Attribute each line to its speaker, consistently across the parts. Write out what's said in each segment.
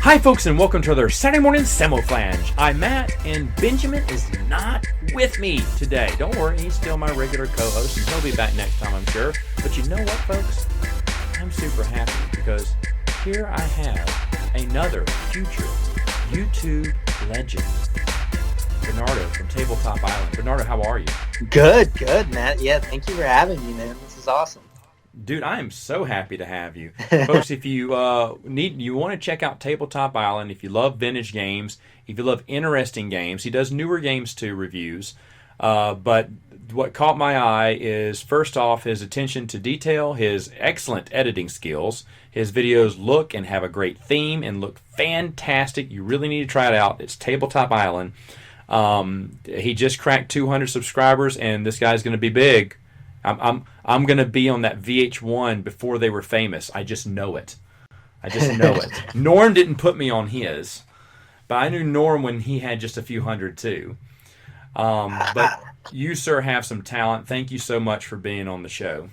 Speaker 1: Hi folks, and welcome to another Saturday morning Samoflange. I'm Matt, and Benjamin is not with me today. Don't worry, he's still my regular co-host, and he'll be back next time, I'm sure. But you know what, folks? I'm super happy because here I have another future YouTube legend, Bernardo from Tabletop Island. Bernardo, how are you?
Speaker 2: Good, Matt. Yeah, thank you for having me, man. This is awesome.
Speaker 1: Dude, I am so happy to have you. Folks, if you you want to check out Tabletop Island, if you love vintage games, if you love interesting games, he does newer games too, reviews. But what caught my eye is, first off, his attention to detail, his excellent editing skills. His videos look and have a great theme and look fantastic. You really need to try it out. It's Tabletop Island. He just cracked 200 subscribers, and this guy's going to be big. I'm going to be on that VH1 before they were famous. I just know it. I just know it. Norm didn't put me on his, but I knew Norm when he had just a few hundred too. But you, sir, have some talent. Thank you so much for being on the show.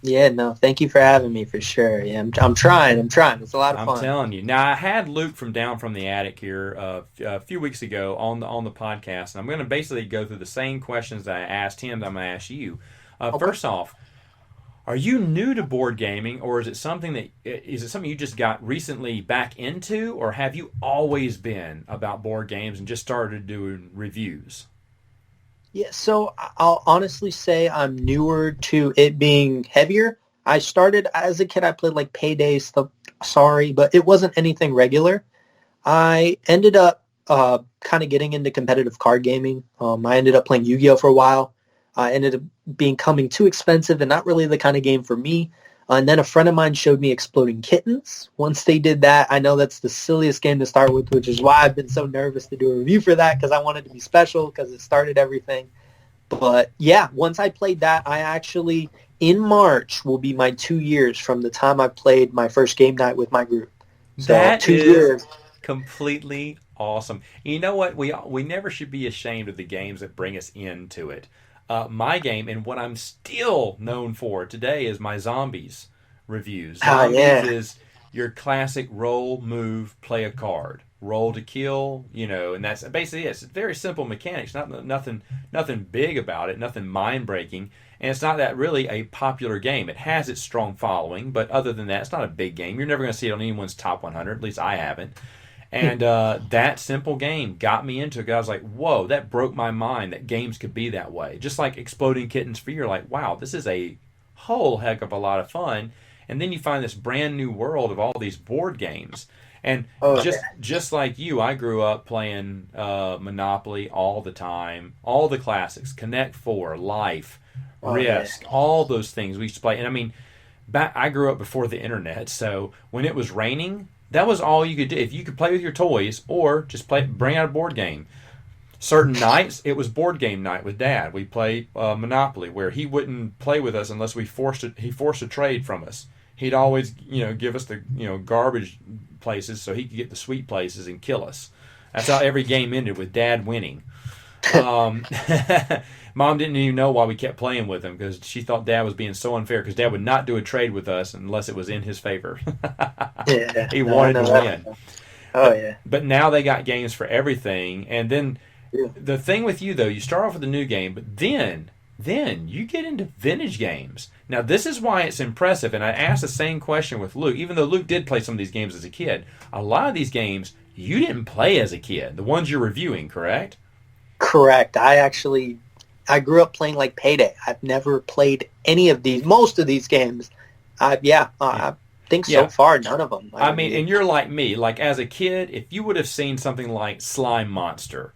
Speaker 2: Yeah, no, thank you for having me for sure. Yeah, I'm trying. It's a lot of fun.
Speaker 1: I'm telling you. Now, I had Luke from Down from the Attic here a few weeks ago on the podcast, and I'm going to basically go through the same questions that I asked him that I'm going to ask you.
Speaker 2: Okay.
Speaker 1: First off, are you new to board gaming, or is it something you just got recently back into, or have you always been about board games and just started doing reviews?
Speaker 2: Yeah, so I'll honestly say I'm newer to it being heavier. I started as a kid. I played like Payday stuff. Sorry, but it wasn't anything regular. I ended up kind of getting into competitive card gaming. I ended up playing Yu-Gi-Oh for a while. Ended up becoming too expensive and not really the kind of game for me. And then a friend of mine showed me Exploding Kittens. Once they did that, I know that's the silliest game to start with, which is why I've been so nervous to do a review for that, because I wanted to be special because it started everything. But yeah, once I played that, I actually, in March, will be my 2 years from the time I played my first game night with my group. So
Speaker 1: That
Speaker 2: 2
Speaker 1: is
Speaker 2: years.
Speaker 1: completely awesome. You know what? We never should be ashamed of the games that bring us into it. My game, and what I'm still known for today, is my Zombies reviews. Zombies
Speaker 2: Yeah.
Speaker 1: is your classic roll, move, play a card, roll to kill, and that's basically it. It's very simple mechanics, nothing big about it, nothing mind breaking, and it's not that really a popular game. It has its strong following, but other than that, it's not a big game. You're never going to see it on anyone's top 100. At least I haven't. And that simple game got me into it. I was like, whoa, that broke my mind that games could be that way. Just like Exploding Kittens for you, you're like, wow, this is a whole heck of a lot of fun. And then you find this brand new world of all these board games. And just like you, I grew up playing Monopoly all the time, all the classics, Connect Four, Life, Risk, all those things we used to play. And I mean, I grew up before the internet, so when it was raining, that was all you could do. If you could play with your toys or just bring out a board game. Certain nights, it was board game night with Dad. We played Monopoly, where he wouldn't play with us unless he forced a trade from us. He'd always, give us the, garbage places so he could get the sweet places and kill us. That's how every game ended, with Dad winning. Mom didn't even know why we kept playing with him, because she thought Dad was being so unfair, because Dad would not do a trade with us unless it was in his favor. He wanted to win. But now they got games for everything. And then the thing with you, though, you start off with a new game, but then you get into vintage games. Now, this is why it's impressive, and I asked the same question with Luke. Even though Luke did play some of these games as a kid, a lot of these games you didn't play as a kid, the ones you're reviewing, correct?
Speaker 2: Correct. I grew up playing like Payday. I've never played any of most of these games. I think so far none of them.
Speaker 1: I mean, and you're like me. Like, as a kid, if you would have seen something like Slime Monster,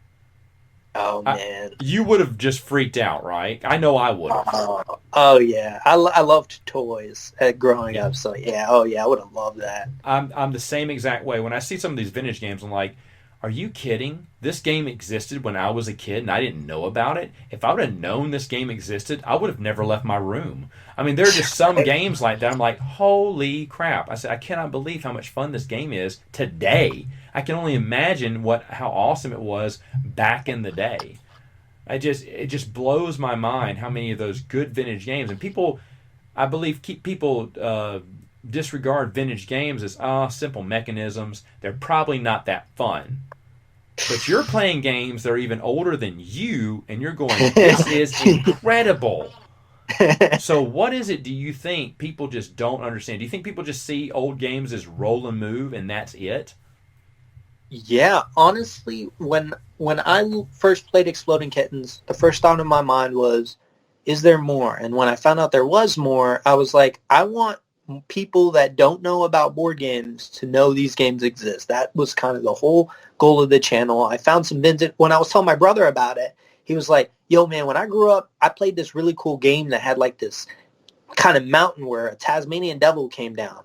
Speaker 2: oh man,
Speaker 1: you would have just freaked out, right? I know I would have.
Speaker 2: Oh yeah, I loved toys growing up. So yeah, I would have loved that.
Speaker 1: I'm the same exact way. When I see some of these vintage games, I'm like, are you kidding? This game existed when I was a kid and I didn't know about it. If I would have known this game existed, I would have never left my room. I mean, there are just some games like that. I'm like, holy crap. I said, I cannot believe how much fun this game is today. I can only imagine how awesome it was back in the day. It just blows my mind how many of those good vintage games, and people, I believe, keep people disregard vintage games as simple mechanisms. They're probably not that fun. But you're playing games that are even older than you, and you're going, this is incredible. So what is it, do you think people just don't understand? Do you think people just see old games as roll and move and that's it?
Speaker 2: Yeah, honestly, when I first played Exploding Kittens, the first thought in my mind was, is there more? And when I found out there was more, I was like, I want people that don't know about board games to know these games exist. That was kind of the whole goal of the channel. I found some vintage. When I was telling my brother about it, he was like, yo, man, when I grew up, I played this really cool game that had like this kind of mountain where a Tasmanian devil came down.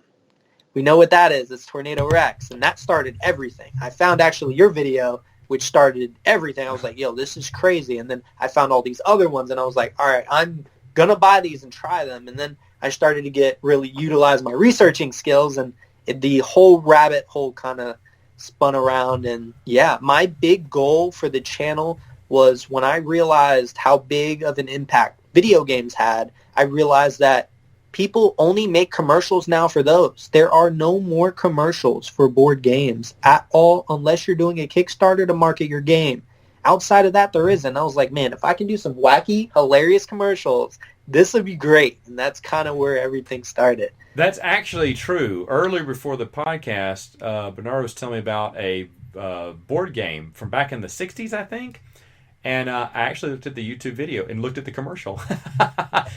Speaker 2: We know what that is. It's Tornado Rex. And that started everything. I found actually your video, which started everything. I was like, yo, this is crazy. And then I found all these other ones, and I was like, all right, I'm going to buy these and try them. And then I started to get really utilize my researching skills, and the whole rabbit hole kind of spun around. And yeah, my big goal for the channel was when I realized how big of an impact video games had, I realized that people only make commercials now for those. There are no more commercials for board games at all unless you're doing a Kickstarter to market your game. Outside of that, there isn't. I was like, man, if I can do some wacky, hilarious commercials, this would be great. And that's kind of where everything started.
Speaker 1: That's actually true. Earlier before the podcast, Bernardo was telling me about a board game from back in the 60s, I think. And I actually looked at the YouTube video and looked at the commercial.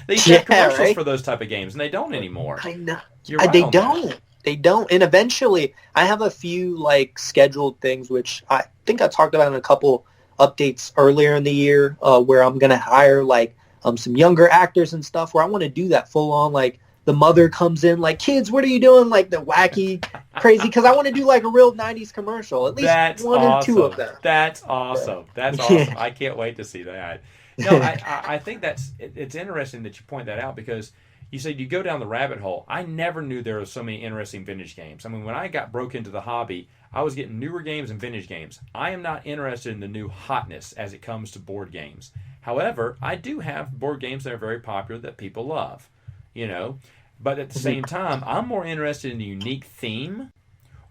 Speaker 1: They used to have commercials for those type of games, and they don't anymore.
Speaker 2: I know.
Speaker 1: You're right
Speaker 2: they
Speaker 1: on
Speaker 2: don't.
Speaker 1: that.
Speaker 2: They don't. And eventually, I have a few like scheduled things, which I think I talked about in a couple updates earlier in the year, where I'm going to hire like some younger actors and stuff, where I want to do that full on, like the mother comes in like, kids, what are you doing? Like the wacky, crazy, because I want to do like a real 90s commercial, at least
Speaker 1: That's
Speaker 2: one
Speaker 1: awesome.
Speaker 2: or two of them.
Speaker 1: That's awesome. That's awesome. I can't wait to see that. No, I think it's interesting that you point that out, because you said you go down the rabbit hole. I never knew there were so many interesting vintage games. I mean, when I broke into the hobby, I was getting newer games and vintage games. I am not interested in the new hotness as it comes to board games. However, I do have board games that are very popular that people love, you know. But at the same time, I'm more interested in a unique theme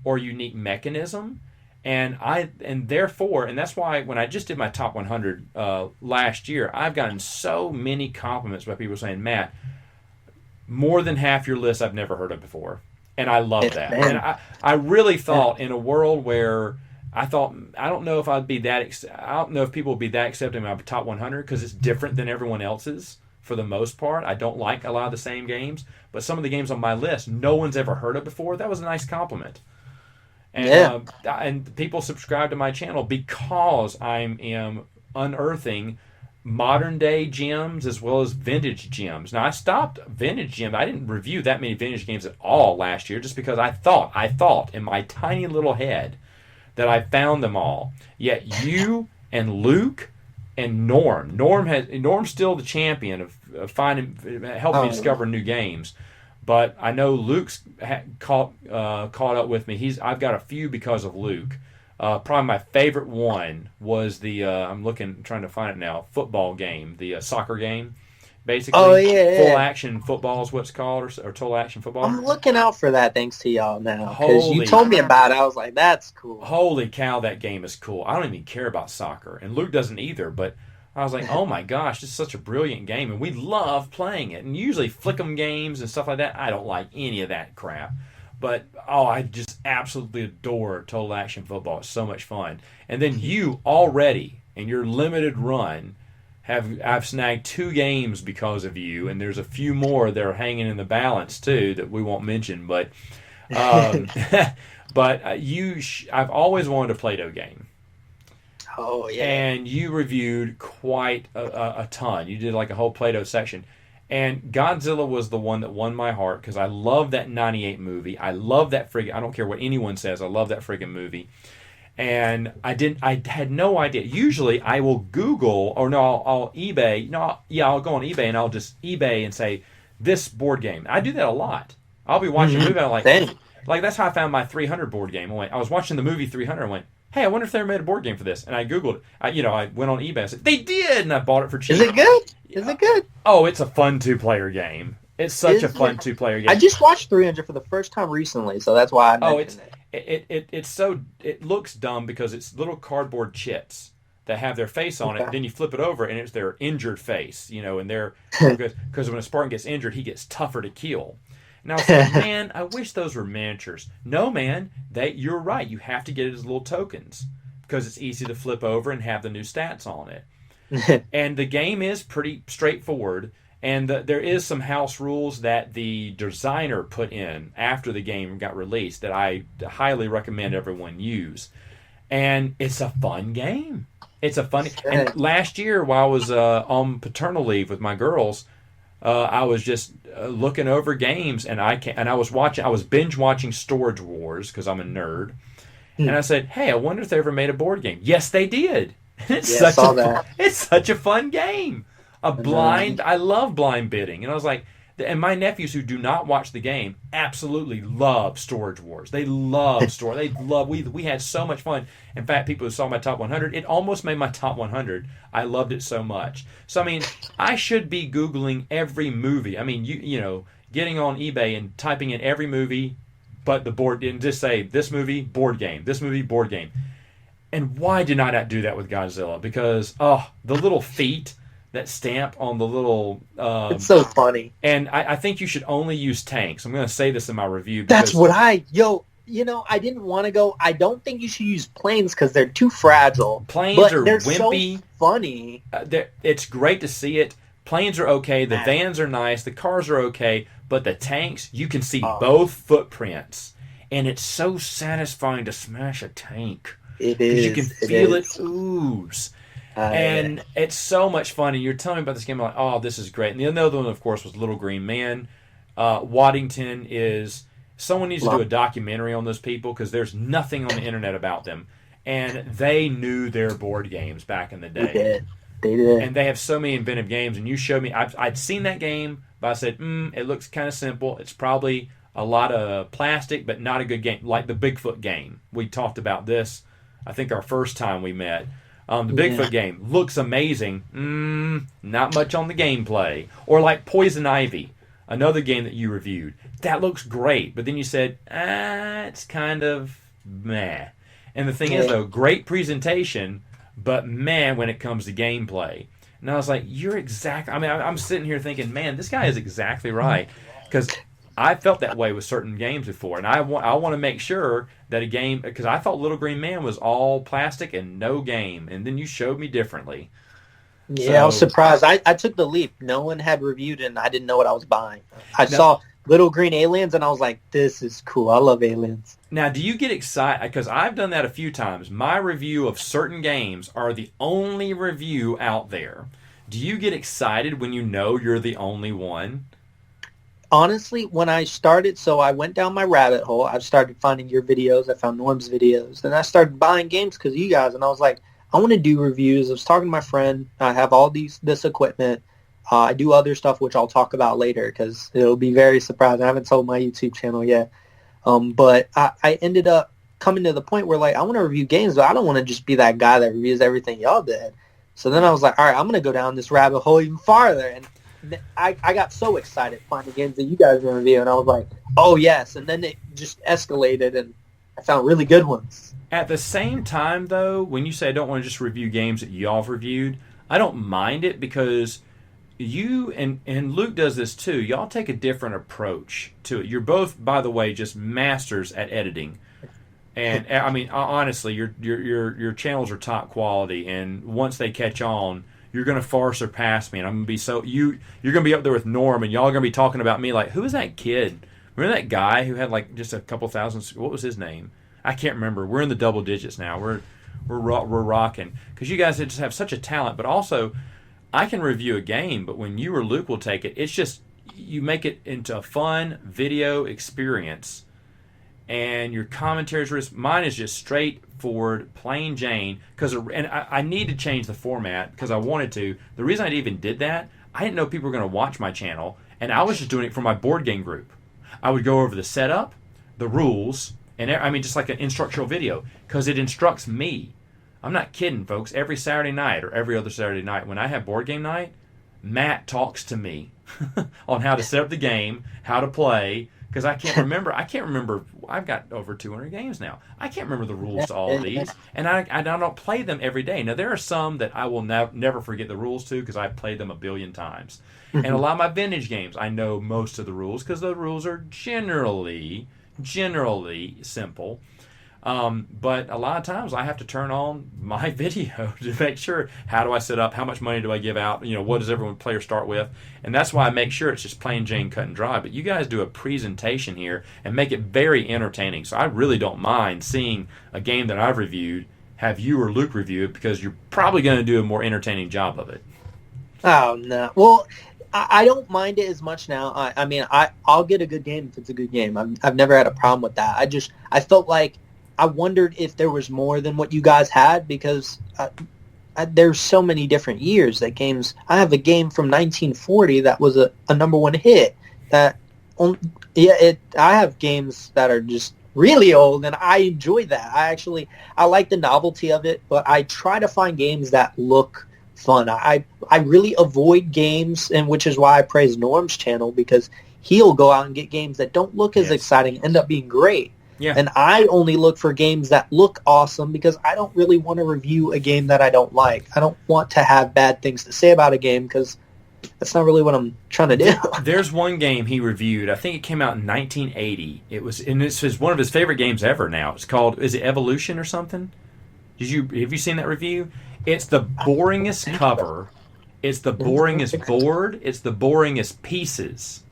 Speaker 1: or unique mechanism. And that's why when I just did my top 100 last year, I've gotten so many compliments by people saying, Matt, more than half your list I've never heard of before. And I love that. And I really thought in a world where I don't know if people would be that accepting of my top 100, because it's different than everyone else's for the most part. I don't like a lot of the same games, but some of the games on my list no one's ever heard of before. That was a nice compliment. And and people subscribe to my channel because I am unearthing modern day gems as well as vintage gems. Now, I stopped vintage gems. I didn't review that many vintage games at all last year, just because I thought in my tiny little head that I found them all. Yet you and Luke and Norm's still the champion of helping me discover new games. But I know Luke's caught up with me. I've got a few because of Luke. Probably my favorite one was the trying to find it now, football game, the soccer game. Basically, full action football is what's called, or total action football.
Speaker 2: I'm looking out for that thanks to y'all now, because you told me about it. I was like, that's cool.
Speaker 1: Holy cow, that game is cool. I don't even care about soccer, and Luke doesn't either, but I was like, oh my gosh, this is such a brilliant game, and we love playing it. And usually flick'em games and stuff like that, I don't like any of that crap. But, I just absolutely adore Total Action Football. It's so much fun. And then you already, in your limited run, I've snagged 2 games because of you, and there's a few more that are hanging in the balance, too, that we won't mention. But but I've always wanted a Play-Doh game.
Speaker 2: Oh, yeah.
Speaker 1: And you reviewed quite a ton. You did like a whole Play-Doh section. And Godzilla was the one that won my heart, because I love that 98 movie. I love that I don't care what anyone says, I love that friggin' movie. And I had no idea. Usually I will Google, or no, I'll eBay. I'll go on eBay and I'll just eBay and say, this board game. I do that a lot. I'll be watching a movie and I'm like that's how I found my 300 board game. I was watching the movie 300 and went, hey, I wonder if they ever made a board game for this. And I Googled it. I went on eBay and said, they did! And I bought it for cheap.
Speaker 2: Is it good? Is it good?
Speaker 1: Oh, it's a fun 2-player game. It's such a fun two-player
Speaker 2: I
Speaker 1: game.
Speaker 2: just watched 300 for the first time recently, so that's why I
Speaker 1: Oh,
Speaker 2: mentioned it.
Speaker 1: it looks dumb because it's little cardboard chits that have their face on it.
Speaker 2: Okay.
Speaker 1: Then you flip it over and it's their injured face, and they're because when a Spartan gets injured, he gets tougher to kill. And I was like, man, I wish those were miniatures. No, man, you're right. You have to get it as little tokens because it's easy to flip over and have the new stats on it. And the game is pretty straightforward. And there is some house rules that the designer put in after the game got released that I highly recommend everyone use. And it's a fun game. It's a fun. And last year, while I was on paternal leave with my girls, I was just looking over games, and I was binge watching Storage Wars because I'm a nerd. And I said, "Hey, I wonder if they ever made a board game." Yes, they did. It's such a fun game. I love blind bidding, and I was like, and my nephews who do not watch the game absolutely love Storage Wars. They love we had so much fun. In fact, people who saw my top 100, it almost made my top 100. I loved it so much. So I mean, I should be Googling every movie. I mean, getting on eBay and typing in every movie, but the board and just say this movie board game, this movie board game. And why did I not do that with Godzilla? Because the little feet that stamp on the little
Speaker 2: it's so funny.
Speaker 1: And I think you should only use tanks. I'm going to say this in my review.
Speaker 2: That's what I didn't want to go. I don't think you should use planes because they're too fragile.
Speaker 1: Planes are
Speaker 2: they're
Speaker 1: wimpy.
Speaker 2: So funny.
Speaker 1: It's great to see it. Planes are okay. The vans are nice. The cars are okay. But the tanks, you can see both footprints. And it's so satisfying to smash a tank.
Speaker 2: It is.
Speaker 1: You can feel it ooze. And it's so much fun. And you're telling me about this game. I'm like, oh, this is great. And the other one, of course, was Little Green Man. Waddington is... Someone needs to do a documentary on those people because there's nothing on the internet about them. And they knew their board games back in the day.
Speaker 2: They did.
Speaker 1: And they have so many inventive games. And you showed me... I'd seen that game, but I said, it looks kind of simple. It's probably a lot of plastic, but not a good game. Like the Bigfoot game. We talked about this, I think, our first time we met. The Bigfoot game looks amazing. Not much on the gameplay. Or like Poison Ivy, another game that you reviewed. That looks great. But then you said, it's kind of meh. And the thing is, though, great presentation, but meh when it comes to gameplay. And I was like, I'm sitting here thinking, man, this guy is exactly right. Because I felt that way with certain games before, and I want to make sure that a game, because I thought Little Green Man was all plastic and no game, and then you showed me differently.
Speaker 2: Yeah, I was surprised. I took the leap. No one had reviewed it, and I didn't know what I was buying. I saw Little Green Aliens, and I was like, this is cool. I love aliens.
Speaker 1: Now, do you get excited? Because I've done that a few times. My review of certain games are the only review out there. Do you get excited when you know you're the only one?
Speaker 2: Honestly, when I started, so I went down my rabbit hole. I started finding your videos. I found Norm's videos. And I started buying games because of you guys. And I was like, I want to do reviews. I was talking to my friend. I have all this equipment. I do other stuff, which I'll talk about later because it'll be very surprising. I haven't told my YouTube channel yet. But I ended up coming to the point where, like, I want to review games, but I don't want to just be that guy that reviews everything y'all did. So then I was like, all right, I'm going to go down this rabbit hole even farther. And I got so excited finding games that you guys were reviewing. I was like, oh, yes. And then it just escalated, and I found really good ones.
Speaker 1: At the same time, though, when you say I don't want to just review games that y'all have reviewed, I don't mind it because you and Luke does this too. Y'all take a different approach to it. You're both, by the way, just masters at editing. And, I mean, honestly, your channels are top quality, and once they catch on, you're going to far surpass me, and I'm going to be you're going to be up there with Norm, and y'all are going to be talking about me like, who is that kid? Remember that guy who had like just a couple thousand? What was his name? I can't remember. We're in the double digits now. We're rocking because you guys just have such a talent. But also, I can review a game, but when you or Luke will take it, it's just you make it into a fun video experience, and your commentaries. Mine is just straightforward, plain Jane. And I need to change the format because I wanted to. The reason I even did that, I didn't know people were going to watch my channel, and I was just doing it for my board game group. I would go over the setup, the rules, and I mean just like an instructional video because it instructs me. I'm not kidding, folks. Every Saturday night or every other Saturday night when I have board game night, Matt talks to me. on how to set up the game, how to play. Because I can't remember. I've got over 200 games now. I can't remember the rules to all of these, and I don't play them every day. Now there are some that I will never forget the rules to because I've played them a billion times. And a lot of my vintage games, I know most of the rules because the rules are generally simple. But a lot of times I have to turn on my video to make sure, how do I set up, how much money do I give out, what does everyone player start with, and that's why I make sure it's just plain Jane cut and dry. But you guys do a presentation here and make it very entertaining, so I really don't mind seeing a game that I've reviewed, have you or Luke review it, because you're probably going to do a more entertaining job of it.
Speaker 2: Oh, no. Well, I don't mind it as much now. I'll get a good game if it's a good game. I've never had a problem with that. I felt like I wondered if there was more than what you guys had because there's so many different years that games. I have a game from 1940 that was a number one hit. I have games that are just really old, and I enjoy that. I like the novelty of it, but I try to find games that look fun. I really avoid games, and which is why I praise Norm's channel, because he'll go out and get games that don't look as exciting, end up being great.
Speaker 1: Yeah.
Speaker 2: And I only look for games that look awesome because I don't really want to review a game that I don't like. I don't want to have bad things to say about a game because that's not really what I'm trying to do.
Speaker 1: There's one game he reviewed. I think it came out in 1980. This is one of his favorite games ever now. It's called, is it Evolution or something? Have you seen that review? It's the boringest cover. It's the boringest board. It's the boringest pieces.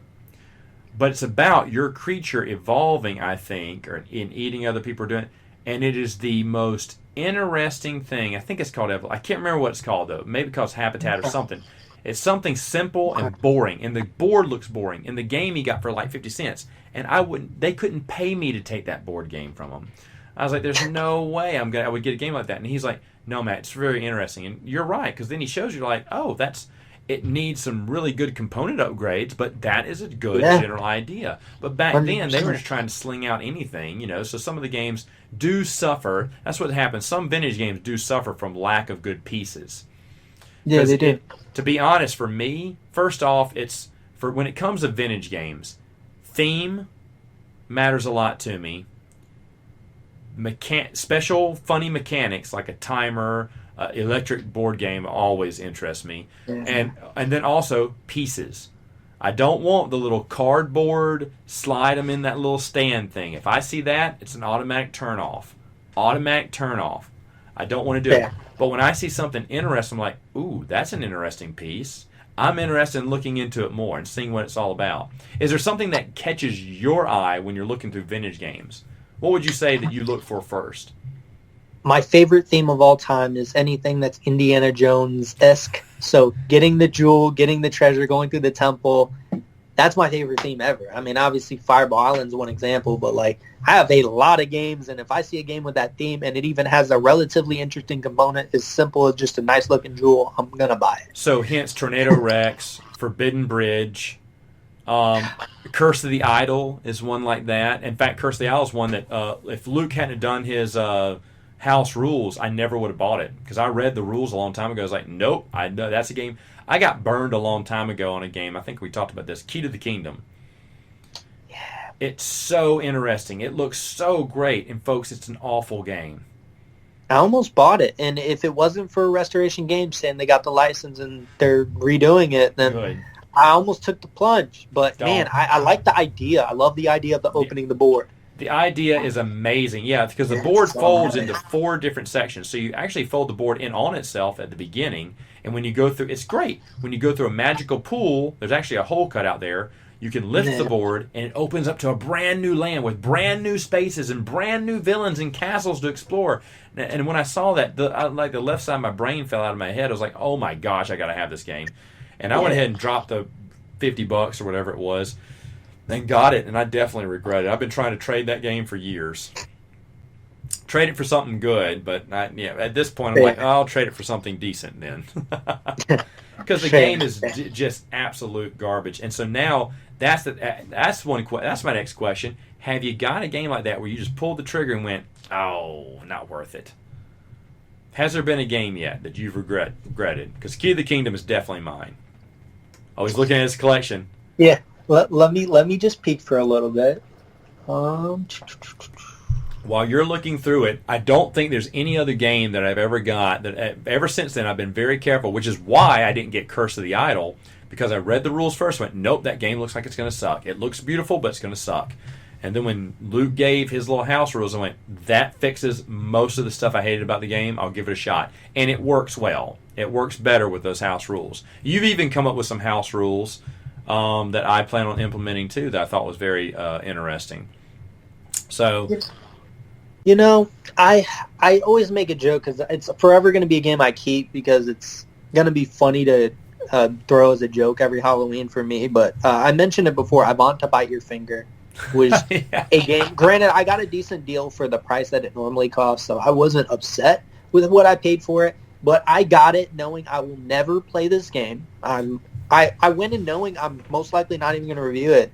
Speaker 1: But it's about your creature evolving, I think, or in eating other people are doing it. And it is the most interesting thing. I think it's called I can't remember what it's called, though. Maybe called Habitat or something. It's something simple and boring. And the board looks boring. In the game he got for like 50 cents. And they couldn't pay me to take that board game from him. I was like, there's no way I would get a game like that. And he's like, no, Matt, it's very interesting. And you're right, because then he shows you like, oh, it needs some really good component upgrades, but that is a good general idea. But back 100%. Then, they were just trying to sling out anything, so some of the games do suffer. That's what happens. Some vintage games do suffer from lack of good pieces.
Speaker 2: Yeah, they do.
Speaker 1: To be honest, for me, first off, when it comes to vintage games, theme matters a lot to me. Special funny mechanics like a timer, electric board game always interests me. And then also pieces. I don't want the little cardboard, slide them in that little stand thing. If I see that, it's an automatic turn off. I don't want to do it. But when I see something interesting, I'm like, ooh, that's an interesting piece. I'm interested in looking into it more and seeing what it's all about. Is there something that catches your eye when you're looking through vintage games? What would you say that you look for first?
Speaker 2: My favorite theme of all time is anything that's Indiana Jones-esque. So getting the jewel, getting the treasure, going through the temple, that's my favorite theme ever. I mean, obviously Fireball Island's one example, but I have a lot of games, and if I see a game with that theme and it even has a relatively interesting component as simple as just a nice-looking jewel, I'm going to buy it.
Speaker 1: So hence Tornado Rex, Forbidden Bridge, Curse of the Idol is one like that. In fact, Curse of the Idol is one that if Luke hadn't done his house rules, I never would have bought it because I read the rules a long time ago. I was like, nope, I know that's a game. I got burned a long time ago on a game. I think we talked about this. Key to the Kingdom.
Speaker 2: Yeah.
Speaker 1: It's so interesting. It looks so great. And folks, it's an awful game.
Speaker 2: I almost bought it. And if it wasn't for Restoration Games saying they got the license and they're redoing it, then good. I almost took the plunge. But, man, I like the idea. I love the idea of opening the board.
Speaker 1: The idea is amazing, because the board folds into 4 different sections. So you actually fold the board in on itself at the beginning, and when you go through, it's great. When you go through a magical pool, there's actually a hole cut out there. You can lift the board, and it opens up to a brand new land with brand new spaces and brand new villains and castles to explore. And when I saw that, the left side of my brain fell out of my head. I was like, oh my gosh, I got to have this game. And I went ahead and dropped the $50 or whatever it was. Then got it, and I definitely regret it. I've been trying to trade that game for years. Trade it for something good, but at this point, I'm like, I'll trade it for something decent then. Because the game is just absolute garbage. And so now, that's my next question. Have you got a game like that where you just pulled the trigger and went, oh, not worth it? Has there been a game yet that you've regretted? Because Key to the Kingdom is definitely mine. Oh, he's looking at his collection.
Speaker 2: Yeah. Let me just peek for a little bit. Um,
Speaker 1: While you're looking through it, I don't think there's any other game that I've ever got that ever since then I've been very careful, which is why I didn't get Curse of the Idol, because I read the rules first, went, nope, that game looks like it's going to suck. It looks beautiful, but it's going to suck. And then when Luke gave his little house rules, I went, that fixes most of the stuff I hated about the game. I'll give it a shot. And it works well. It works better with those house rules. You've even come up with some house rules that I plan on implementing too that I thought was very interesting. So,
Speaker 2: you know, I always make a joke because it's forever going to be a game I keep because it's going to be funny to throw as a joke every Halloween for me. But I mentioned it before. I Want to Bite Your Finger was
Speaker 1: yeah.
Speaker 2: a game. Granted, I got a decent deal for the price that it normally costs, so I wasn't upset with what I paid for it. But I got it knowing I will never play this game. I went in knowing I'm most likely not even going to review it.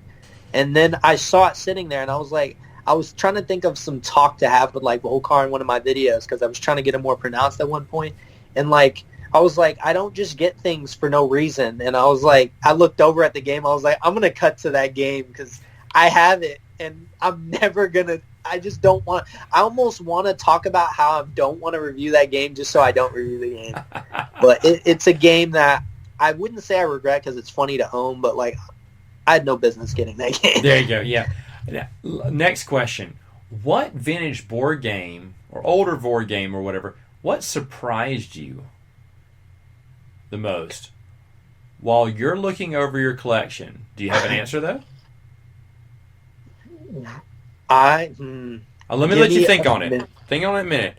Speaker 2: And then I saw it sitting there, and I was like, I was trying to think of some talk to have with like Volcar in one of my videos because I was trying to get it more pronounced at one point. And like, I was like, I don't just get things for no reason. And I was like, I looked over at the game. I was like, I'm going to cut to that game because I have it, and I'm never going to. I just don't want. I almost want to talk about how I don't want to review that game just so I don't review the game. But it's a game that I wouldn't say I regret because it's funny to own, but like I had no business getting that game.
Speaker 1: There you go. Yeah. Next question. What vintage board game or older board game or whatever, what surprised you the most? While you're looking over your collection, do you have an answer though?
Speaker 2: Let
Speaker 1: me let you think on it. Think on it a minute.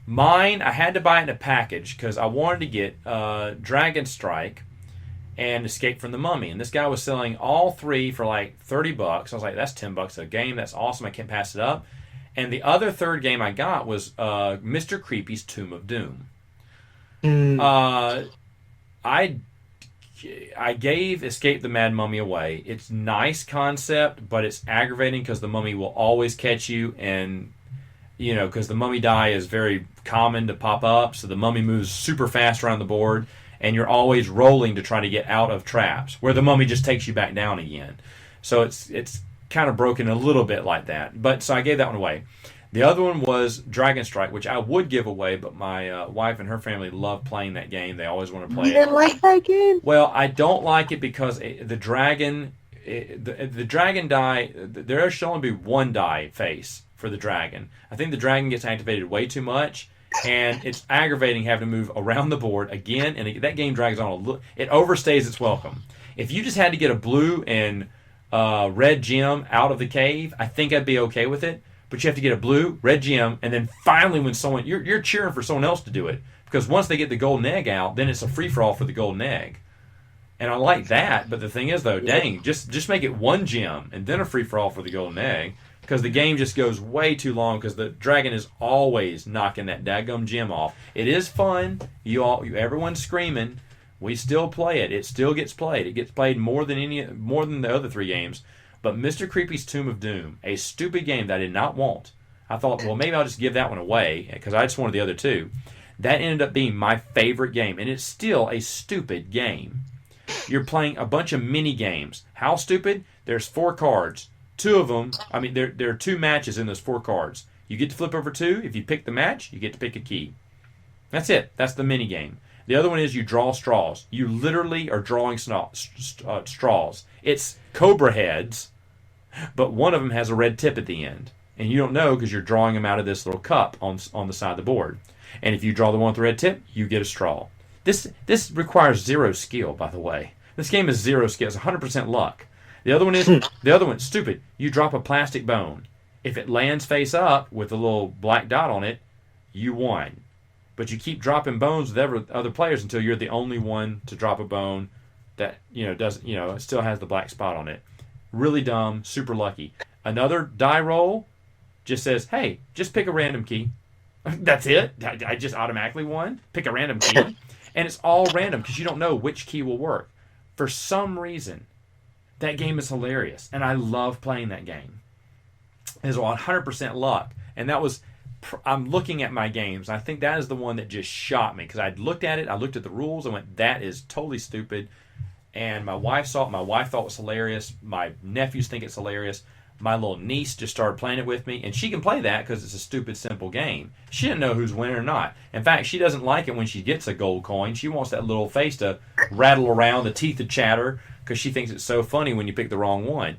Speaker 1: Mine, I had to buy it in a package because I wanted to get Dragon Strike and Escape from the Mummy. And this guy was selling all three for like $30. I was like, that's $10 a game. That's awesome. I can't pass it up. And the other third game I got was Mr. Creepy's Tomb of Doom. I gave Escape the Mad Mummy away. It's nice concept, but it's aggravating because the mummy will always catch you, and because the mummy die is very common to pop up, so the mummy moves super fast around the board, and you're always rolling to try to get out of traps where the mummy just takes you back down again. So it's kind of broken a little bit like that. But so I gave that one away. The other one was Dragon Strike, which I would give away, but my wife and her family love playing that game. They always want to play it.
Speaker 2: You didn't like that game?
Speaker 1: Well, I don't like it because the dragon die, there should only be one die face for the dragon. I think the dragon gets activated way too much, and it's aggravating having to move around the board again, and that game drags on a little. It overstays its welcome. If you just had to get a blue and red gem out of the cave, I think I'd be okay with it. But you have to get a blue, red gem, and then finally when someone... You're cheering for someone else to do it. Because once they get the golden egg out, then it's a free-for-all for the golden egg. And I like that, but the thing is, though, dang, just make it one gem, and then a free-for-all for the golden egg. Because the game just goes way too long, because the dragon is always knocking that daggum gem off. It is fun. Everyone's screaming. We still play it. It still gets played. It gets played more than the other three games. But Mr. Creepy's Tomb of Doom, a stupid game that I did not want. I thought, well, maybe I'll just give that one away because I just wanted the other two. That ended up being my favorite game, and it's still a stupid game. You're playing a bunch of mini games. How stupid? There's 4 cards. 2 of them, there are 2 matches in those 4 cards. You get to flip over 2. If you pick the match, you get to pick a key. That's it. That's the mini game. The other one is you draw straws. You literally are drawing straws. It's cobra heads, but one of them has a red tip at the end. And you don't know because you're drawing them out of this little cup on the side of the board. And if you draw the one with the red tip, you get a straw. This requires 0 skill, by the way. This game is 0 skill. It's 100% luck. The other one's stupid. You drop a plastic bone. If it lands face up with a little black dot on it, you won. But you keep dropping bones with other players until you're the only one to drop a bone that it still has the black spot on it. Really dumb, super lucky. Another die roll just says, hey, just pick a random key. That's it. I just automatically won. Pick a random key. And it's all random because you don't know which key will work. For some reason, that game is hilarious. And I love playing that game. It's 100% luck. And I'm looking at my games. I think that is the one that just shot me because I looked at it. I looked at the rules. I went, that is totally stupid. and my wife saw it. My wife thought it was hilarious. My nephews think it's hilarious. My little niece just started playing it with me, and she can play that because it's a stupid, simple game. She didn't know who's winning or not. In fact, she doesn't like it when she gets a gold coin. She wants that little face to rattle around, the teeth to chatter, because she thinks it's so funny when you pick the wrong one.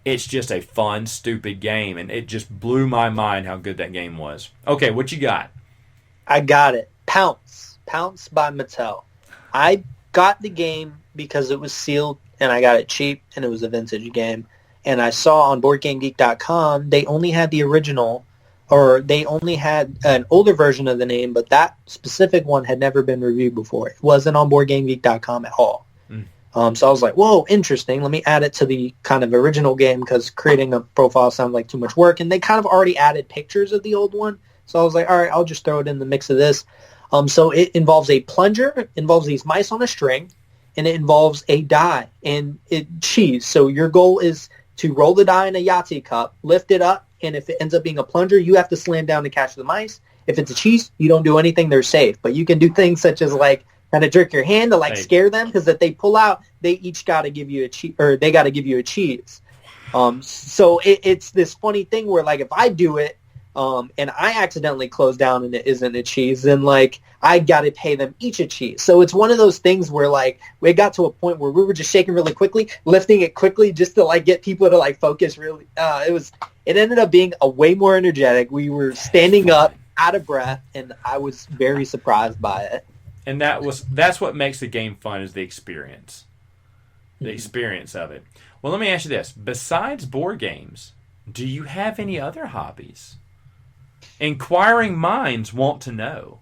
Speaker 1: It's just a fun, stupid game, and it just blew my mind how good that game was. Okay, what you got?
Speaker 2: I got it. Pounce. Pounce by Mattel. I got the game because it was sealed, and I got it cheap, and it was a vintage game. And I saw on BoardGameGeek.com they only had the original, or they only had an older version of the name, but that specific one had never been reviewed before. It wasn't on BoardGameGeek.com at all. So I was like, whoa, interesting. Let me add it to the kind of original game because creating a profile sounded like too much work. And they kind of already added pictures of the old one. So I was like, all right, I'll just throw it in the mix of this. So it involves a plunger, involves these mice on a string, and it involves a die and cheese. So your goal is to roll the die in a Yahtzee cup, lift it up, and if it ends up being a plunger, you have to slam down to catch the mice. If it's a cheese, you don't do anything, they're safe. But you can do things such as like kind of jerk your hand to like scare them, because if they pull out, they each got to give you a cheese, or they got to give you a cheese. So it's this funny thing where like if I do it, and I accidentally close down and it isn't a cheese, then like I got to pay them each a cheese. So it's one of those things where like we got to a point where we were just shaking really quickly, lifting it quickly just to like get people to like focus really. It ended up being a way more energetic. We were standing up, out of breath, and I was very surprised by it.
Speaker 1: And that's what makes the game fun, is the experience. The experience of it. Well, let me ask you this. Besides board games, do you have any other hobbies? Inquiring minds want to know.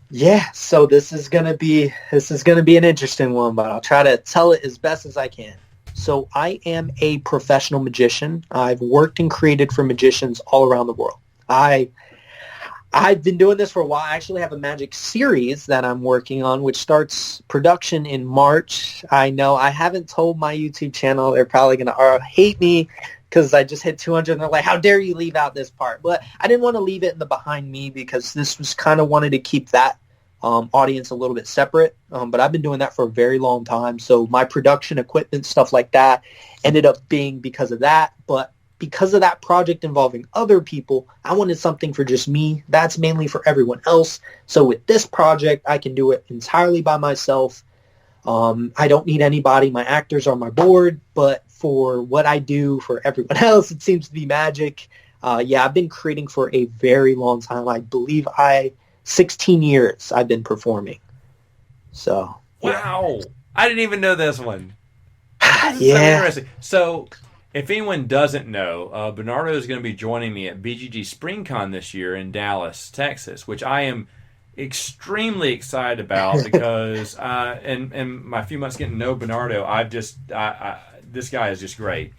Speaker 2: Yeah, so this is gonna be an interesting one, but I'll try to tell it as best as I can. So I am a professional magician. I've worked and created for magicians all around the world. I've been doing this for a while. I actually have a magic series that I'm working on, which starts production in March. I know I haven't told my YouTube channel. They're probably going to hate me because I just hit 200 and they're like, how dare you leave out this part? But I didn't want to leave it in the behind me because this was kind of wanted to keep that audience a little bit separate. But I've been doing that for a very long time. So my production equipment, stuff like that, ended up being because of that. But because of that project involving other people, I wanted something for just me. That's mainly for everyone else. So with this project, I can do it entirely by myself. I don't need anybody. My actors are my board, but for what I do for everyone else, it seems to be magic. I've been creating for a very long time. I believe 16 years I've been performing. So, yeah.
Speaker 1: Wow. I didn't even know this one. This is so interesting. So, if anyone doesn't know, Bernardo is going to be joining me at BGG SpringCon this year in Dallas, Texas, which I am extremely excited about because in my few months getting to know Bernardo, this guy is just great.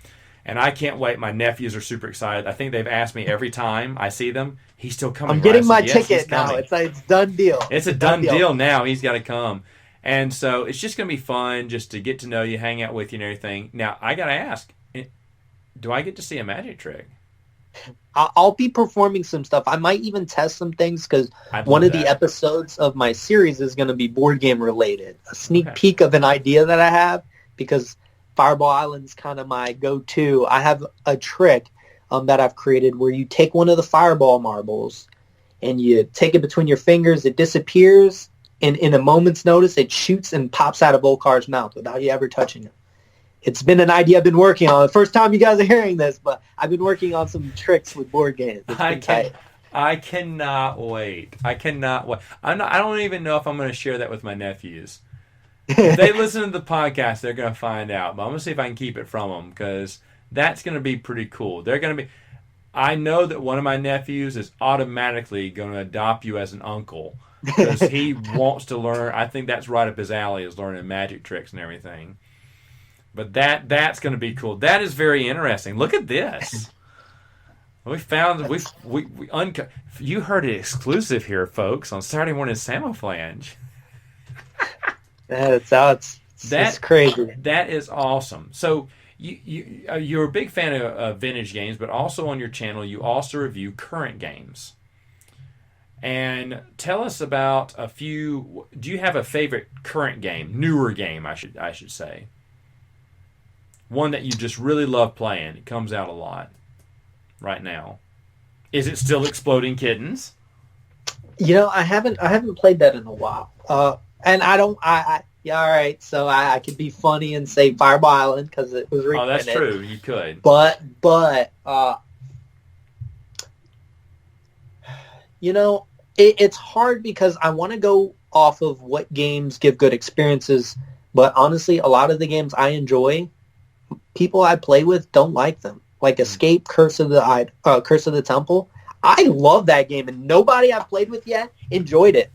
Speaker 1: And I can't wait. My nephews are super excited. I think they've asked me every time I see them, he's still coming.
Speaker 2: I'm getting my ticket now. It's done deal.
Speaker 1: It's a done deal now. He's got to come. And so it's just going to be fun just to get to know you, hang out with you and everything. Now, I got to ask, do I get to see a magic trick?
Speaker 2: I'll be performing some stuff. I might even test some things because one of the episodes of my series is going to be board game related. A sneak peek of an idea that I have, because Fireball Island's kind of my go-to. I have a trick that I've created where you take one of the Fireball marbles and you take it between your fingers, it disappears, and in a moment's notice, it shoots and pops out of Volkar's mouth without you ever touching it. It's been an idea I've been working on. The first time you guys are hearing this, but I've been working on some tricks with board games.
Speaker 1: I cannot wait. I cannot wait. I don't even know if I'm going to share that with my nephews. If they listen to the podcast, they're going to find out. But I'm going to see if I can keep it from them because that's going to be pretty cool. They're going to be. I know that one of my nephews is automatically going to adopt you as an uncle because he wants to learn. I think that's right up his alley, is learning magic tricks and everything. But that's going to be cool. That is very interesting. Look at this. We found you heard it exclusive here, folks, on Saturday morning Samoflange.
Speaker 2: That's crazy.
Speaker 1: That is awesome. So you're a big fan of vintage games, but also on your channel you also review current games. And tell us about a few. Do you have a favorite current game, newer game? I should say one that you just really love playing. It comes out a lot right now. Is it still Exploding Kittens?
Speaker 2: I haven't played that in a while. And I don't. Yeah, all right. So I could be funny and say Fireball Island because it was
Speaker 1: Oh, that's
Speaker 2: reprinted.
Speaker 1: true. You could.
Speaker 2: But it's hard because I want to go off of what games give good experiences. But honestly, a lot of the games I enjoy, people I play with don't like them. Like Escape, Curse of the Temple. I love that game, and nobody I've played with yet enjoyed it.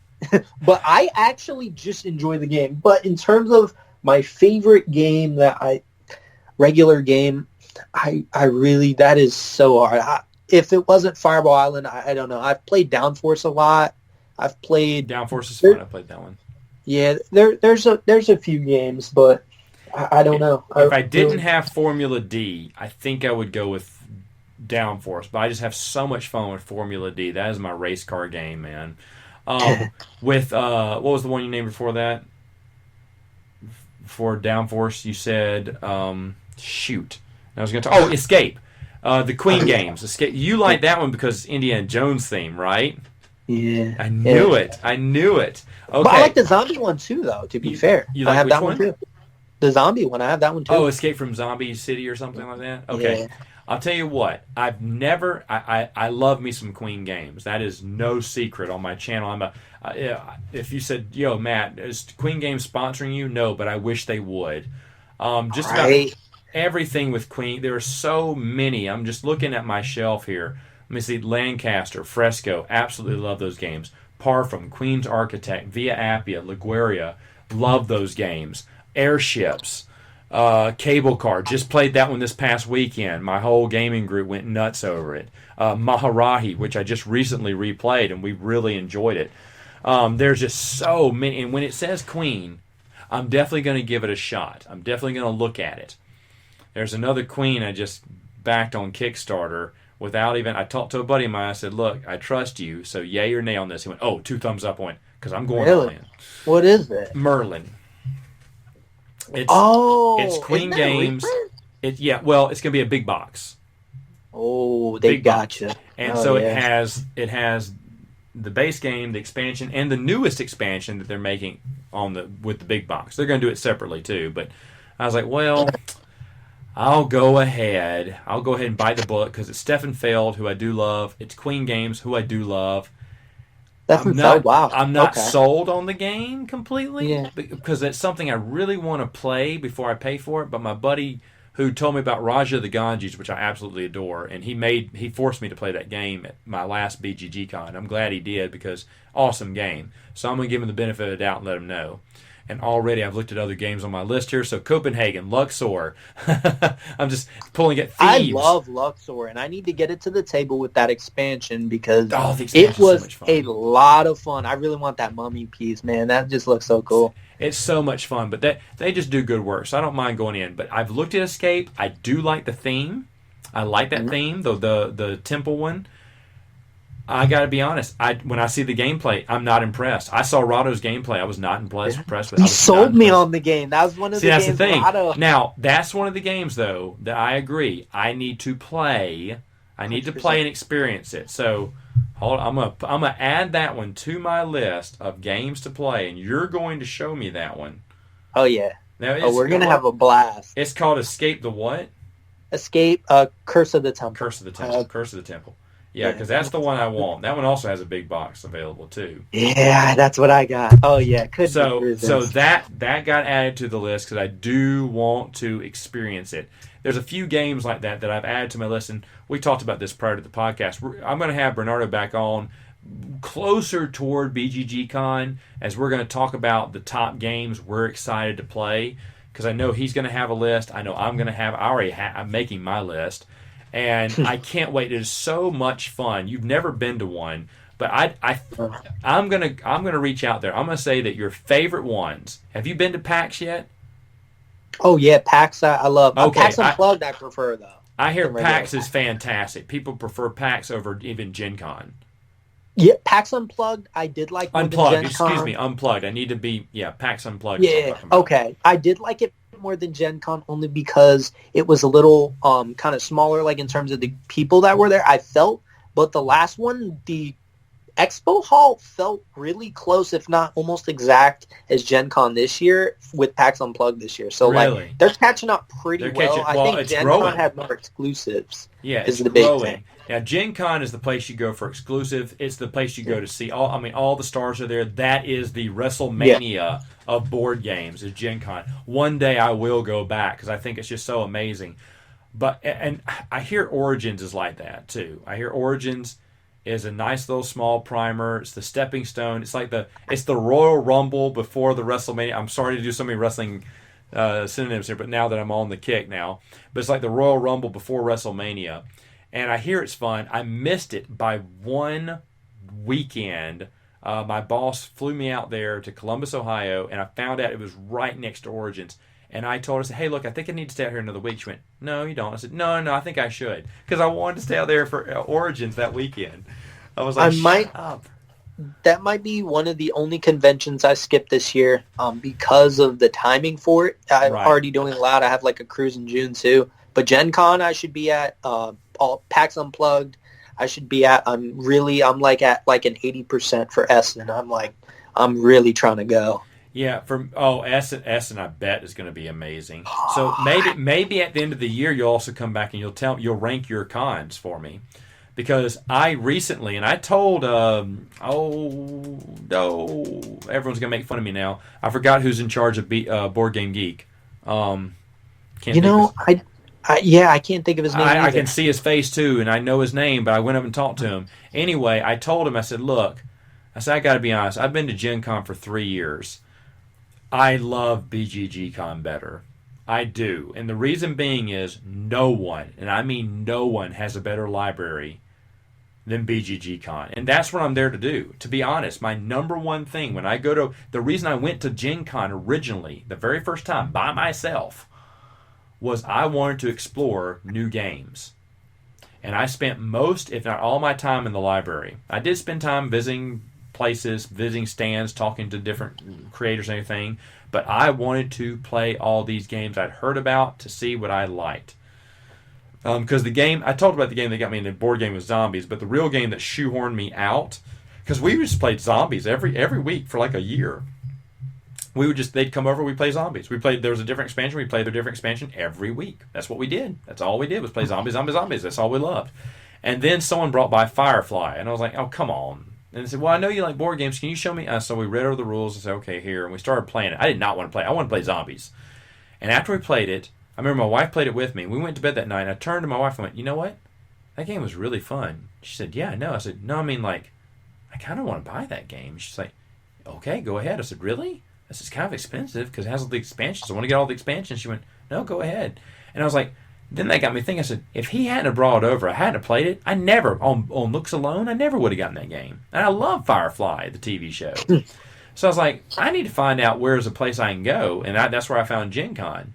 Speaker 2: But I actually just enjoy the game. But in terms of my favorite game regular game, I really, that is so hard. If it wasn't Fireball Island, I don't know. I've played Downforce a lot. I've played
Speaker 1: Downforce is fun. I played that one.
Speaker 2: Yeah, there's a few games, but I don't know.
Speaker 1: If I didn't have Formula D, I think I would go with Downforce. But I just have so much fun with Formula D. That is my race car game, man. With what was the one you named before that? For Downforce, you said shoot. I was going to talk. Oh, Escape. The Queen games. Escape. You like that one because it's Indiana Jones theme, right?
Speaker 2: Yeah.
Speaker 1: I knew it. Okay.
Speaker 2: But I like the zombie one too, though. To be fair,
Speaker 1: you like
Speaker 2: I have
Speaker 1: which
Speaker 2: that one too. The zombie one, I have that one too.
Speaker 1: Oh, Escape from Zombie City or something like that. Okay.
Speaker 2: Yeah.
Speaker 1: I'll tell you what. I love me some Queen games. That is no secret on my channel. If you said, "Yo, Matt, is Queen Games sponsoring you?" No, but I wish they would. Just about everything with Queen. There are so many. I'm just looking at my shelf here. Let me see. Lancaster, Fresco. Absolutely love those games. Parfum, Queen's Architect, Via Appia, Liguria. Love those games. Airships. Cable Car. Just played that one this past weekend. My whole gaming group went nuts over it. Maharahi, which I just recently replayed, and we really enjoyed it. There's just so many. And when it says Queen, I'm definitely going to give it a shot. I'm definitely going to look at it. There's another Queen I just backed on Kickstarter without even... I talked to a buddy of mine. I said, look, I trust you, so yay or nay on this. He went, 2 thumbs up. I went, because I'm going all in.
Speaker 2: What is it?
Speaker 1: Merlin. It's Queen Games. It's going to be a big box.
Speaker 2: Oh, they gotcha.
Speaker 1: And it has the base game, the expansion, and the newest expansion that they're making with the big box. They're going to do it separately too, but I was like, well, I'll go ahead and bite the bullet because it's Stefan Feld, who I do love. It's Queen Games, who I do love. I'm not sold on the game completely because it's something I really want to play before I pay for it. But my buddy who told me about Raja of the Ganges, which I absolutely adore, and he forced me to play that game at my last BGG Con. I'm glad he did because awesome game. So I'm going to give him the benefit of the doubt and let him know. And already I've looked at other games on my list here. So Copenhagen, Luxor. I'm just pulling at Thieves.
Speaker 2: I love Luxor, and I need to get it to the table with that expansion because
Speaker 1: it
Speaker 2: was
Speaker 1: so
Speaker 2: a lot of fun. I really want that mummy piece, man. That just looks so cool.
Speaker 1: It's so much fun, but they just do good work, so I don't mind going in. But I've looked at Escape. I do like the theme. I like that theme, the temple one. I got to be honest. When I see the gameplay, I'm not impressed. I saw Rahdo's gameplay. I was not impressed with it.
Speaker 2: He sold me on the game. That was one of the games.
Speaker 1: That's the thing.
Speaker 2: Rahdo...
Speaker 1: Now, that's one of the games, though, that I agree. I need to play. I need 100%. To play and experience it. So, hold on. I'm gonna add that one to my list of games to play, and you're going to show me that one.
Speaker 2: Oh, yeah.
Speaker 1: Now,
Speaker 2: we're going to have a blast.
Speaker 1: It's called Escape the what?
Speaker 2: Escape Curse of the Temple.
Speaker 1: Curse of the Temple. Curse of the Temple. Yeah, because that's the one I want. That one also has a big box available too.
Speaker 2: Yeah, that's what I got. Oh yeah,
Speaker 1: so that got added to the list because I do want to experience it. There's a few games like that I've added to my list, and we talked about this prior to the podcast. I'm going to have Bernardo back on closer toward BGG Con as we're going to talk about the top games we're excited to play because I know he's going to have a list. I know I'm going to have. I'm making my list. And I can't wait. It is so much fun. You've never been to one, but I'm gonna reach out there. I'm gonna say that your favorite ones. Have you been to PAX yet?
Speaker 2: Oh yeah, PAX I love.
Speaker 1: Okay,
Speaker 2: PAX Unplugged I prefer though.
Speaker 1: I hear PAX is fantastic. People prefer PAX over even Gen Con.
Speaker 2: Yeah, PAX Unplugged, I did like more than
Speaker 1: Unplugged,
Speaker 2: Gen
Speaker 1: excuse me,
Speaker 2: Con.
Speaker 1: unplugged. I need to be, yeah, PAX Unplugged is what I'm
Speaker 2: Yeah,
Speaker 1: talking about.
Speaker 2: okay. I did like it more than Gen Con only because it was a little kind of smaller, like in terms of the people that were there, I felt. But the last one, the Expo Hall felt really close, if not almost exact, as Gen Con this year with PAX Unplugged this year. So like
Speaker 1: Really?
Speaker 2: they're catching up pretty
Speaker 1: They're
Speaker 2: well.
Speaker 1: catching,
Speaker 2: I
Speaker 1: well,
Speaker 2: think
Speaker 1: it's
Speaker 2: Gen Con
Speaker 1: growing.
Speaker 2: had more exclusives
Speaker 1: Yeah,
Speaker 2: is
Speaker 1: it's
Speaker 2: the big thing.
Speaker 1: growing. Now, Gen Con is the place you go for exclusive. It's the place you go to see all. I mean, all the stars are there. That is the
Speaker 2: Yeah.
Speaker 1: WrestleMania of board games. Is Gen Con. One day I will go back because I think it's just so amazing. But and I hear Origins is like that too. I hear Origins is a nice little small primer. It's the stepping stone. It's the Royal Rumble before the WrestleMania. I'm sorry to do so many wrestling synonyms here, but now that I'm on the kick now, but it's like the Royal Rumble before WrestleMania, and I hear it's fun. I missed it by one weekend. My boss flew me out there to Columbus, Ohio, and I found out it was right next to Origins. And I told her, I said, hey, look, I think I need to stay out here another week. She went, no, you don't. I said, no, no, I think I should. Because I wanted to stay out there for Origins that weekend. I was
Speaker 2: I
Speaker 1: like,
Speaker 2: might
Speaker 1: shut up.
Speaker 2: That might be one of the only conventions I skipped this year because of the timing for it. I'm
Speaker 1: Right.
Speaker 2: already doing a lot. I have like a cruise in June too. But Gen Con I should be at all PAX Unplugged. I should be at. I'm like at like an 80% for Essen. I'm really trying to go.
Speaker 1: Yeah, Essen, I bet is going to be amazing. So maybe at the end of the year you'll also come back and you'll rank your cons for me, because I recently and I told oh no, everyone's going to make fun of me now. I forgot who's in charge of Board Game Geek. Can't
Speaker 2: You
Speaker 1: think
Speaker 2: know,
Speaker 1: of
Speaker 2: I can't think of his name
Speaker 1: I
Speaker 2: either.
Speaker 1: can see his face too, and I know his name, but I went up and talked to him. Anyway, I told him, I said, look, I got to be honest. I've been to Gen Con for 3 years. I love BGG Con better. I do. And the reason being is no one, and I mean no one, has a better library than BGG Con. And that's what I'm there to do. To be honest, my number one thing when I go to, the reason I went to Gen Con originally, the very first time by myself, was I wanted to explore new games. And I spent most, if not all, my time in the library. I did spend time visiting places, visiting stands, talking to different creators and everything, but I wanted to play all these games I'd heard about to see what I liked. Because the game, I told about the game that got me into board game with zombies, but the real game that shoehorned me out, because we just played zombies every week for like a year. They'd come over, we play zombies. There was a different expansion, we played their different expansion every week. That's what we did. That's all we did was play zombies, zombies, zombies. That's all we loved. And then someone brought by Firefly, and I was like, oh, come on. And they said, well, I know you like board games. Can you show me? So we read over the rules and said, okay, here. And we started playing it. I did not want to play it. I wanted to play zombies. And after we played it, I remember my wife played it with me. We went to bed that night, and I turned to my wife and went, you know what? That game was really fun. She said, yeah, I know. I said, no, I mean, like, I kind of want to buy that game. She's like, okay, go ahead. I said, really? I said, it's kind of expensive because it has all the expansions. I want to get all the expansions. She went, no, go ahead. And I was like, then that got me thinking. I said, if he hadn't have brought it over, I hadn't have played it, I never, on looks alone, I never would have gotten that game. And I love Firefly, the TV show. So I was like, I need to find out where's a place I can go. And that's where I found Gen Con.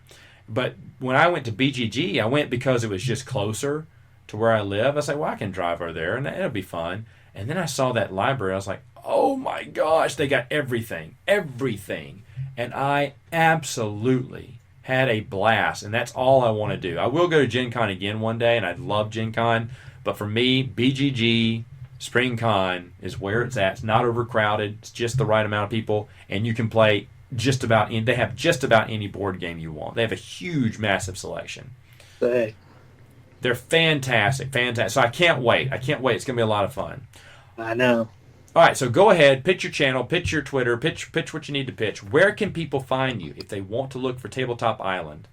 Speaker 1: But when I went to BGG, I went because it was just closer to where I live. I was like, well, I can drive over there, and it'll be fun. And then I saw that library. I was like, oh my gosh, they got everything. Everything. And I absolutely had a blast, and that's all I want to do. I will go to Gen Con again one day, and I'd love Gen Con, but for me, BGG Spring Con is where it's at. It's not overcrowded. It's just the right amount of people, and you can play just about any. They have just about any board game you want. They have a huge, massive selection.
Speaker 2: Hey.
Speaker 1: They're fantastic, fantastic. So I can't wait. It's going to be a lot of fun.
Speaker 2: I know.
Speaker 1: All right, so go ahead, pitch your channel, pitch your Twitter, pitch what you need to pitch. Where can people find you if they want to look for Tabletop Island?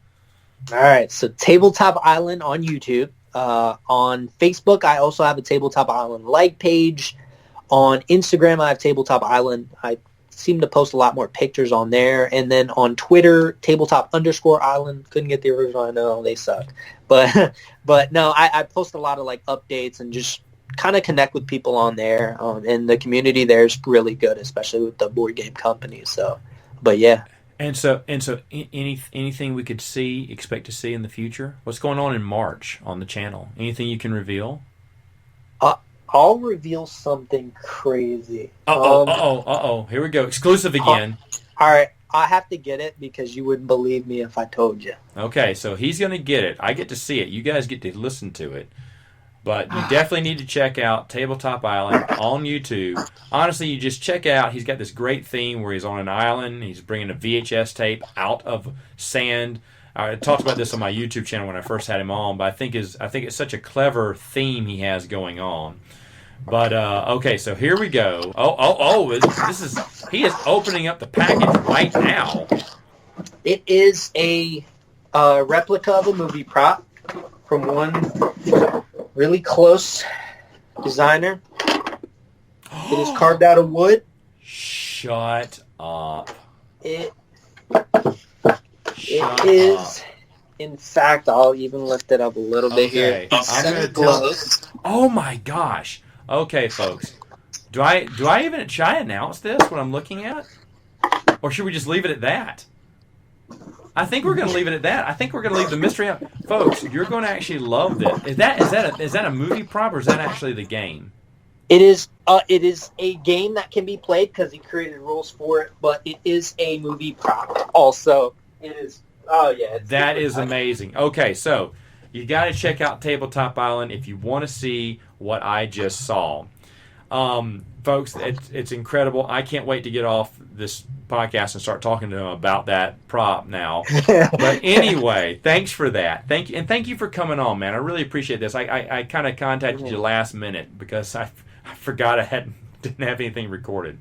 Speaker 2: All right, so Tabletop Island on YouTube. On Facebook, I also have a Tabletop Island like page. On Instagram, I have Tabletop Island. I seem to post a lot more pictures on there. And then on Twitter, Tabletop_Island. Couldn't get the original. I know they suck, but no, I post a lot of like updates and just kind of connect with people on there. And the community there is really good, especially with the board game companies. So, but yeah.
Speaker 1: And so, anything we could expect to see in the future? What's going on in March on the channel? Anything you can reveal?
Speaker 2: I'll reveal something crazy.
Speaker 1: Here we go. Exclusive again.
Speaker 2: All right. I have to get it because you wouldn't believe me if I told you.
Speaker 1: Okay, so he's going to get it. I get to see it. You guys get to listen to it. But you definitely need to check out Tabletop Island on YouTube. Honestly, you just check out. He's got this great theme where he's on an island. He's bringing a VHS tape out of sand. I talked about this on my YouTube channel when I first had him on, but I think it's such a clever theme he has going on. But okay, so here we go. He is opening up the package right now.
Speaker 2: It is a replica of a movie prop from one really close designer. It is carved out of wood.
Speaker 1: Shut up.
Speaker 2: It is, in fact, I'll even lift it up a little bit here.
Speaker 1: I'm gonna tell. Oh my gosh. Okay, folks. Should I announce this, what I'm looking at? Or should we just leave it at that? I think we're going to leave it at that. I think we're going to leave the mystery out. Folks, you're going to actually love this. Is that a movie prop, or is that actually the game?
Speaker 2: It is a game that can be played because he created rules for it, but it is a movie prop also. It is. Oh, yeah.
Speaker 1: That is amazing. Okay, so you got to check out Tabletop Island if you want to see what I just saw. Folks, it's incredible. I can't wait to get off this podcast and start talking to them about that prop now. But anyway, thanks for that. Thank you for coming on, man. I really appreciate this. I kind of contacted you last minute because I forgot didn't have anything recorded.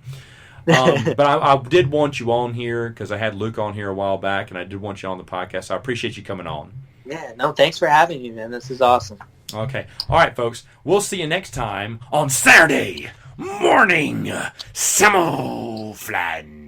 Speaker 1: But I did want you on here because I had Luke on here a while back, and I did want you on the podcast. So I appreciate you coming on.
Speaker 2: Yeah, no, thanks for having me, man. This is awesome.
Speaker 1: Okay. All right, folks. We'll see you next time on Saturday morning. Samoflange.